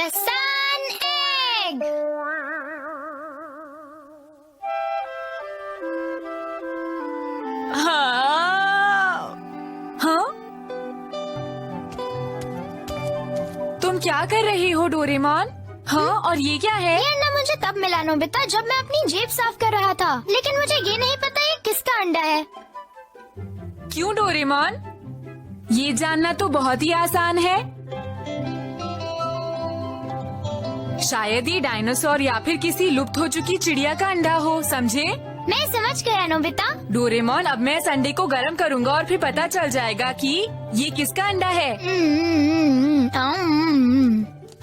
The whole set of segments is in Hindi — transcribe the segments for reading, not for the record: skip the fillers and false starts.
The sun egg. हाँ? तुम क्या कर रही हो डोरेमोन? हाँ, और ये क्या है? ये अंडा मुझे तब मिला नोबिता जब मैं अपनी जेब साफ कर रहा था, लेकिन मुझे ये नहीं पता ये किसका अंडा है। क्यों डोरेमोन? ये जानना तो बहुत ही आसान है। शायद ये डायनासोर या फिर किसी लुप्त हो चुकी चिड़िया का अंडा हो, समझे? मैं समझ गया नोबिता। डोरेमोन, अब मैं इस अंडे को गर्म करूँगा और फिर पता चल जाएगा कि ये किसका अंडा है।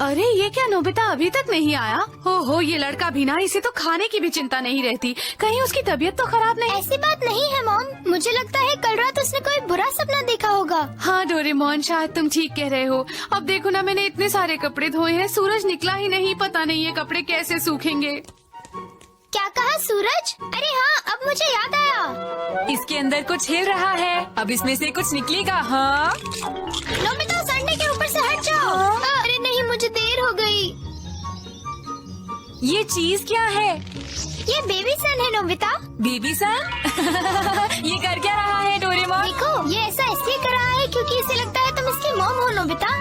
अरे ये क्या नोबिता अभी तक नहीं आया? हो ये लड़का भी ना, इसे तो खाने की भी चिंता नहीं रहती। कहीं उसकी तबीयत तो खराब नहीं? ऐसी बात नहीं है मॉम, मुझे लगता है कल रात उसने कोई बुरा सपना देखा होगा। हाँ डोरेमोन, शायद तुम ठीक कह रहे हो। अब देखो ना, मैंने इतने सारे कपड़े धोए हैं, सूरज निकला ही नहीं, पता नहीं ये कपड़े कैसे सूखेंगे। क्या कहा सूरज? अरे हाँ, अब मुझे याद आया। इसके अंदर कुछ हिल रहा है, अब इसमें से कुछ निकलेगा। हाँ, नोबिता उस अंडे के ऊपर से हट जाओ। अरे नहीं, मुझे देर हो गई। ये चीज क्या है? ये बेबी सन है नोबिता। बेबी सन? ये कर क्या रहा है डोरेमोन? देखो, ये ऐसा इसलिए कर रहा है क्योंकि इसे लगता है तुम इसकी मॉम हो नोबिता।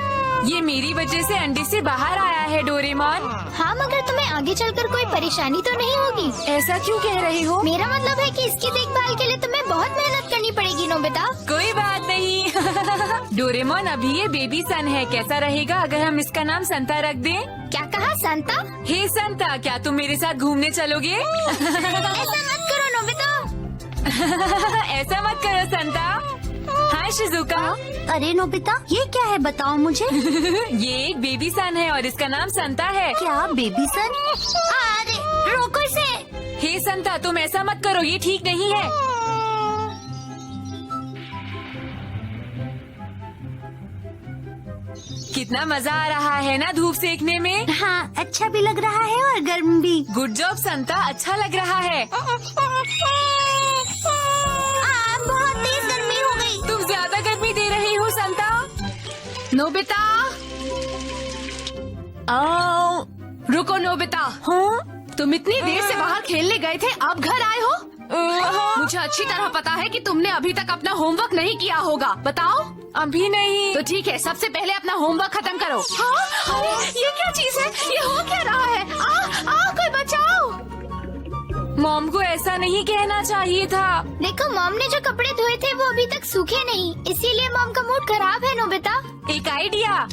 ये मेरी वजह से अंडे से बाहर आया है डोरेमोन। हाँ, मगर तुम्हें आगे चलकर कोई परेशानी तो नहीं होगी? ऐसा क्यों कह रही हो? मेरा मतलब है कि इसकी देखभाल के लिए तुम्हें बहुत मेहनत करनी पड़ेगी नोबिता। कोई बात नहीं। डोरेमोन, अभी ये बेबी सन है, कैसा रहेगा अगर हम इसका नाम संता रख दें? क्या कहा संता? हे संता, क्या तुम मेरे साथ घूमने चलोगे? ऐसा मत करो नोबिता। ऐसा मत करो संता। Hi Shizuka. अरे नोबिता, ये क्या है बताओ मुझे। ये एक बेबी सन है और इसका नाम संता है। क्या बेबी सन? अरे रोको इसे। हे संता, तुम ऐसा मत करो, ये ठीक नहीं है। कितना मजा आ रहा है ना धूप सेकने में। हाँ, अच्छा भी लग रहा है और गर्म भी। गुड जॉब संता, अच्छा लग रहा है। बहुत तेज गर्मी हो गई। तुम ज्यादा गर्मी दे रही हो संता। नोबिता, रुको नोबिता। हाँ? तुम इतनी देर से बाहर खेलने गए थे, अब घर आए हो? मुझे अच्छी तरह पता है कि तुमने अभी तक अपना होमवर्क नहीं किया होगा। बताओ। अभी नहीं। तो ठीक है, सबसे पहले अपना होमवर्क खत्म करो। हाँ? अरे ये क्या चीज है? ये हो क्या रहा है? कोई बचाओ। मॉम को ऐसा नहीं कहना चाहिए था। देखो, मॉम ने जो कपड़े धोए थे वो अभी तक सूखे नहीं, इसीलिए मॉम का मूड खराब है नोबिता। एक आइडिया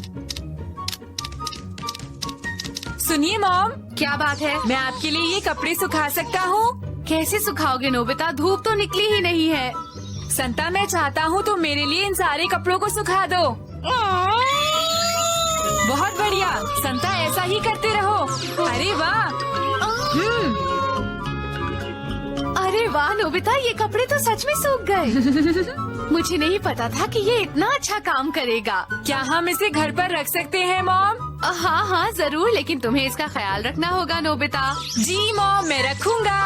सुनिए मॉम। क्या बात है? मैं आपके लिए ये कपड़े सुखा सकता हूँ। कैसे सुखाओगे नोबिता? धूप तो निकली ही नहीं है। संता, मैं चाहता हूँ तो मेरे लिए इन सारे कपड़ों को सुखा दो। बहुत बढ़िया संता, ऐसा ही करते रहो। अरे वाह। अरे वाह नोबिता, ये कपड़े तो सच में सूख गए। मुझे नहीं पता था कि ये इतना अच्छा काम करेगा। क्या हम इसे घर पर रख सकते हैं मॉम? हाँ हाँ जरूर, लेकिन तुम्हें इसका ख्याल रखना होगा नोबिता। जी मॉम, मैं रखूंगा।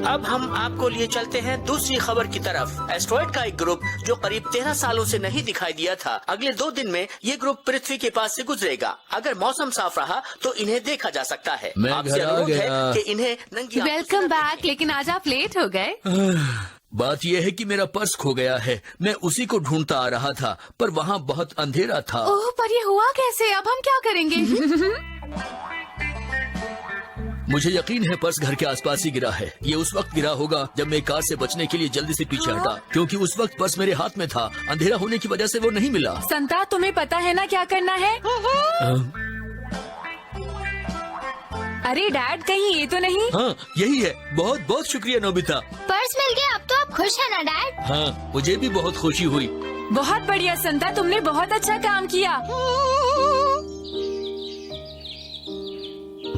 अब हम आपको लिए चलते हैं दूसरी खबर की तरफ। एस्ट्रॉइड का एक ग्रुप जो करीब 13 सालों से नहीं दिखाई दिया था, अगले 2 दिन में ये ग्रुप पृथ्वी के पास से गुजरेगा। अगर मौसम साफ रहा तो इन्हें देखा जा सकता है। मैं आपसे घर आ अनुरोध है गया। कि इन्हें नंगी आंखों से वेलकम न बैक। लेकिन आज आप लेट हो गए। बात यह है कि मेरा पर्स खो गया है। मैं उसी को ढूंढता आ रहा था, पर वहाँ बहुत अंधेरा था। ओह, पर ये हुआ कैसे? अब हम क्या करेंगे? मुझे यकीन है पर्स घर के आसपास ही गिरा है। ये उस वक्त गिरा होगा जब मैं कार से बचने के लिए जल्दी से पीछे हटा, क्योंकि उस वक्त पर्स मेरे हाथ में था। अंधेरा होने की वजह से वो नहीं मिला। संता, तुम्हें पता है ना क्या करना है? अरे डैड, कहीं ये तो नहीं? हाँ, यही है। बहुत बहुत शुक्रिया नोबिता। पर्स मिल गया, अब तो आप खुश है ना डैड? हाँ, मुझे भी बहुत खुशी हुई। बहुत बढ़िया संता, तुमने बहुत अच्छा काम किया।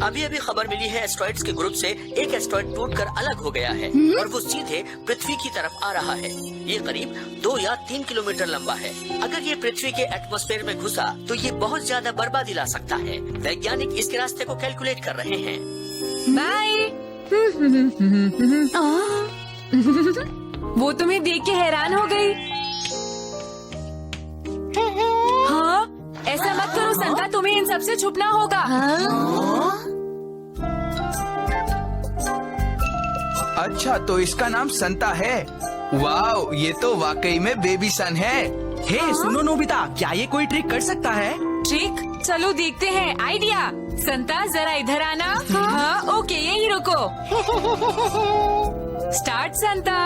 अभी अभी खबर मिली है एस्ट्रॉइड्स के ग्रुप से एक एस्ट्रॉइड टूटकर अलग हो गया है और वो सीधे पृथ्वी की तरफ आ रहा है। ये करीब 2 या 3 किलोमीटर लंबा है। अगर ये पृथ्वी के एटमॉस्फेयर में घुसा तो ये बहुत ज्यादा बर्बादी ला सकता है। वैज्ञानिक इसके रास्ते को कैलकुलेट कर रहे हैं। बाय। वो तुम्हें देख के हैरान हो गई। हाँ, ऐसा मत करो संता, इन सबसे छुपना होगा। अच्छा, तो इसका नाम संता है। वाह, ये तो वाकई में बेबी सन है। हे सुनो नोबिता, क्या ये कोई ट्रिक कर सकता है? ट्रिक? चलो देखते हैं। आइडिया। संता जरा इधर आना। हाँ, ओके, यही रुको। स्टार्ट संता।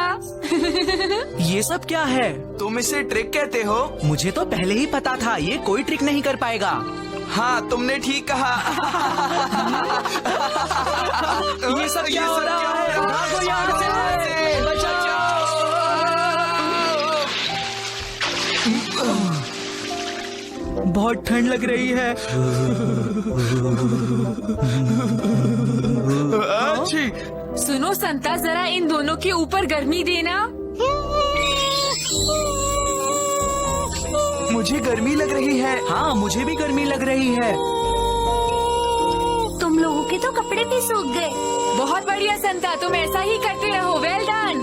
ये सब क्या है? तुम इसे ट्रिक कहते हो? मुझे तो पहले ही पता था ये कोई ट्रिक नहीं कर पाएगा। हाँ, तुमने ठीक कहा। ये सब क्या हो रहा है? भागो यहाँ से, बचाओ। बहुत ठंड लग रही है। अच्छी। सुनो संता, जरा इन दोनों के ऊपर गर्मी देना। मुझे गर्मी लग रही है। हाँ, मुझे भी गर्मी लग रही है। तुम लोगों के तो कपड़े भी सूख गए। बहुत बढ़िया संता, तुम ऐसा ही करते रहो। Well done.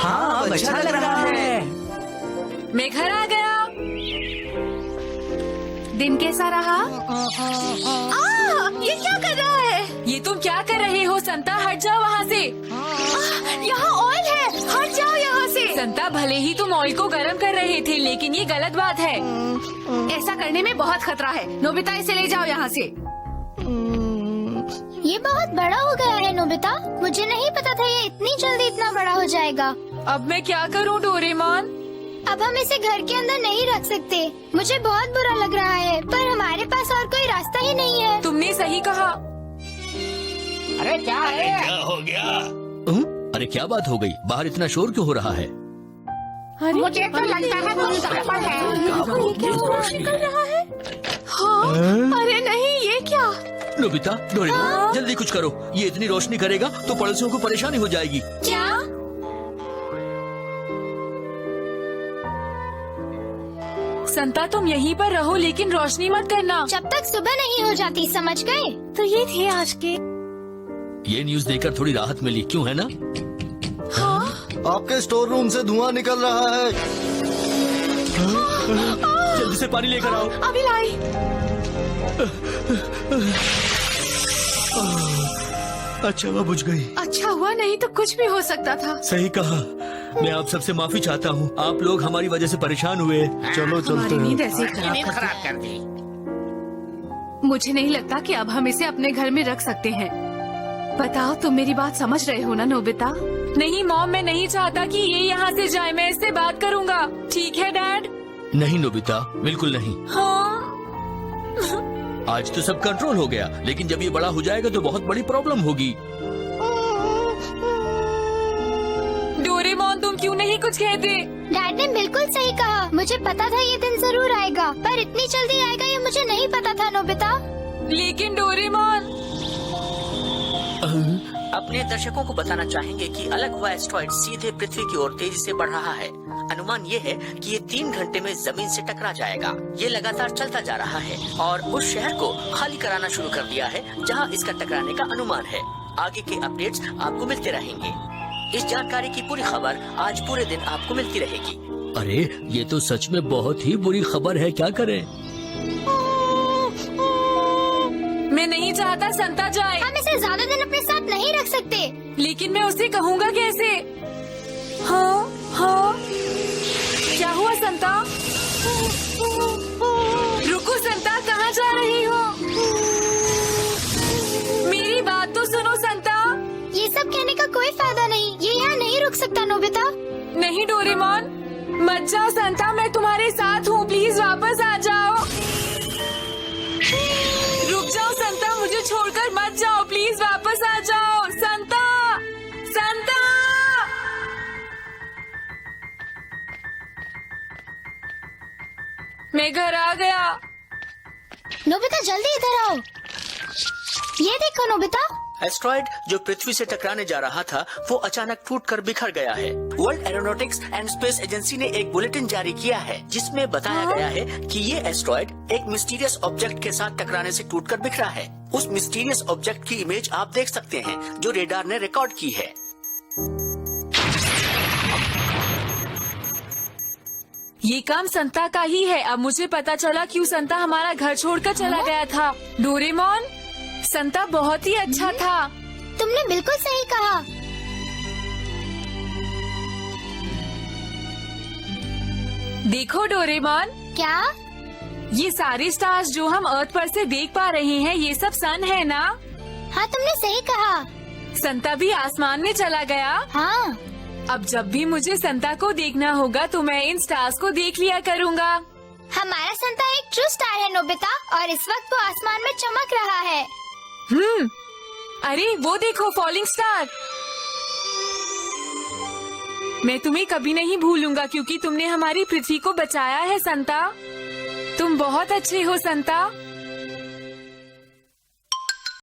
हाँ, अब अच्छा लग रहा है। मैं घर आ गया। दिन कैसा रहा? ये क्या कर रहा है? ये तुम क्या कर रहे हो संता? हट जाओ वहाँ से। यहाँ ऑयल है, हट जाओ यहाँ से। संता, भले ही तुम ऑयल को गर्म कर रहे थे, लेकिन ये गलत बात है। ऐसा करने में बहुत खतरा है। नोबिता, इसे ले जाओ यहाँ से। ये बहुत बड़ा हो गया है नोबिता। मुझे नहीं पता था ये इतनी जल्दी इतना बड़ा हो जाएगा। अब मैं क्या करूँ डोरेमोन? अब हम इसे घर के अंदर नहीं रख सकते। मुझे बहुत बुरा लग रहा है, पर हमारे पास और कोई रास्ता ही नहीं है। तुमने सही कहा। क्या हो गया? अरे क्या बात हो गई? बाहर इतना शोर क्यों हो रहा है? मुझे तो लगता है कोई गड़बड़ है। ये क्या रोशनी कर रहा है? हाँ, अरे नहीं, ये क्या? नोबिता, डोरेमोन, जल्दी कुछ करो। ये इतनी रोशनी करेगा तो पड़ोसियों को परेशानी हो जाएगी। क्या? संता, तुम यहीं पर रहो, लेकिन रोशनी मत करना। जब तक सुबह नहीं हो जाती, समझ गए? तो ये थे आज के। ये न्यूज़ देखकर थोड़ी राहत मिली, क्यों है ना? आपके स्टोर रूम से धुआं निकल रहा है। जल्दी से पानी लेकर आओ। अभी लाई। अच्छा, वह बुझ गई। अच्छा हुआ, नहीं तो कुछ भी हो सकता था। सही कहा। मैं आप सबसे माफी चाहता हूँ। आप लोग हमारी वजह से परेशान हुए। चलो चलते हमारी हैं। नींद ऐसे ही खराब कर दी। मुझे नहीं लगता कि अब हम इसे अपने घर में रख सकते हैं। बताओ, तुम मेरी बात समझ रहे हो ना नोबिता? नहीं मॉम, मैं नहीं चाहता कि ये यहाँ से जाए। मैं इससे बात करूँगा। ठीक है डैड? नहीं नोबिता, बिल्कुल नहीं। हाँ। आज तो सब कंट्रोल हो गया, लेकिन जब ये बड़ा हो जाएगा तो बहुत बड़ी प्रॉब्लम होगी। डोरेमोन, तुम क्यों नहीं कुछ कहते? डैड ने बिल्कुल सही कहा। मुझे पता था ये दिन जरूर आएगा, पर इतनी जल्दी आएगा ये मुझे नहीं पता था नोबिता। लेकिन डोरेमोन, अपने दर्शकों को बताना चाहेंगे कि अलग हुआ एस्ट्रॉइड सीधे पृथ्वी की ओर तेजी से बढ़ रहा है। अनुमान ये है कि ये 3 घंटे में जमीन से टकरा जाएगा। ये लगातार चलता जा रहा है और उस शहर को खाली कराना शुरू कर दिया है जहां इसका टकराने का अनुमान है। आगे के अपडेट्स आपको मिलते रहेंगे। इस जानकारी की पूरी खबर आज पूरे दिन आपको मिलती रहेगी। अरे ये तो सच में बहुत ही बुरी खबर है, क्या करें? मैं नहीं चाहता संता जाए। हम इसे ज्यादा दिन अपने साथ नहीं रख सकते। लेकिन मैं उसे कहूँगा कैसे? हाँ हाँ, क्या हुआ संता? रुको संता, कहाँ जा रही हो? मेरी बात तो सुनो संता। ये सब कहने का कोई फायदा नहीं। ये यहाँ नहीं रुक सकता नोबिता। नहीं डोरेमोन, मत जाओ संता, मैं तुम्हारे साथ हूँ। प्लीज वापस आ जाओ। रुक जाओ संता, मुझे छोड़कर मत जाओ। प्लीज वापस आ जाओ संता। संता, मैं घर आ गया। नोबिता जल्दी इधर आओ। ये देखो नोबिता। एस्ट्रॉइड जो पृथ्वी से टकराने जा रहा था वो अचानक फूटकर बिखर गया है। World aeronautics and space agency ने एक बुलेटिन जारी किया है जिसमें बताया गया है कि ये एस्ट्रॉइड एक मिस्टीरियस ऑब्जेक्ट के साथ टकराने से टूटकर बिखरा है। उस मिस्टीरियस ऑब्जेक्ट की इमेज आप देख सकते हैं जो रेडार ने रिकॉर्ड की है। ये काम संता का ही है। अब मुझे पता चला क्यों संता हमारा घर छोड़कर चला गया था। डोरेमोन, संता बहुत ही अच्छा था। तुमने बिल्कुल सही कहा। देखो डोरेमोन, क्या? ये सारे स्टार्स जो हम अर्थ पर से देख पा रहे हैं, ये सब सन है ना? हाँ, तुमने सही कहा। संता भी आसमान में चला गया। हाँ, अब जब भी मुझे संता को देखना होगा तो मैं इन स्टार्स को देख लिया करूँगा। हमारा संता एक ट्रू स्टार है नोबिता, और इस वक्त वो आसमान में चमक रहा है। अरे वो देखो, फॉलिंग स्टार। मैं तुम्हें कभी नहीं भूलूंगा क्योंकि तुमने हमारी पृथ्वी को बचाया है संता। तुम बहुत अच्छे हो संता।